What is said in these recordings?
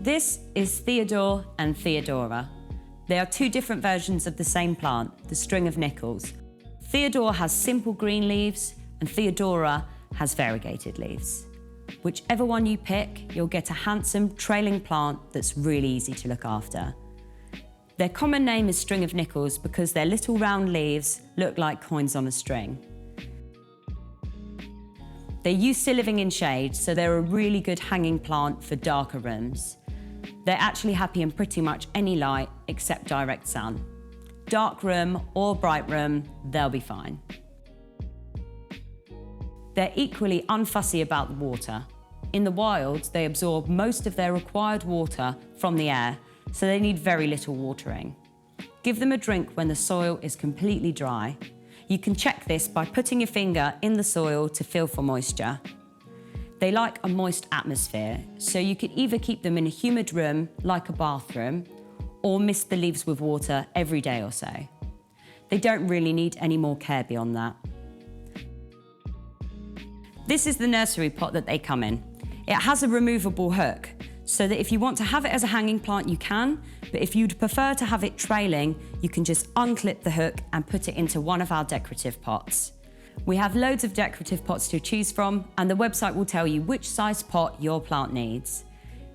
This is Theodore and Theodora. They are two different versions of the same plant, the string of nickels. Theodore has simple green leaves and Theodora has variegated leaves. Whichever one you pick, you'll get a handsome trailing plant that's really easy to look after. Their common name is string of nickels because their little round leaves look like coins on a string. They're used to living in shade, so they're a really good hanging plant for darker rooms. They're actually happy in pretty much any light except direct sun. Dark room or bright room, they'll be fine. They're equally unfussy about the water. In the wild, they absorb most of their required water from the air, so they need very little watering. Give them a drink when the soil is completely dry. You can check this by putting your finger in the soil to feel for moisture. They like a moist atmosphere, so you could either keep them in a humid room, like a bathroom, or mist the leaves with water every day or so. They don't really need any more care beyond that. This is the nursery pot that they come in. It has a removable hook, so that if you want to have it as a hanging plant, you can, but if you'd prefer to have it trailing, you can just unclip the hook and put it into one of our decorative pots. We have loads of decorative pots to choose from, and the website will tell you which size pot your plant needs.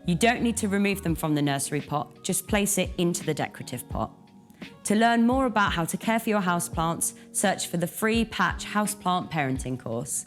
You don't need to remove them from the nursery pot, just place it into the decorative pot. To learn more about how to care for your houseplants, search for the free Patch Houseplant Parenting course.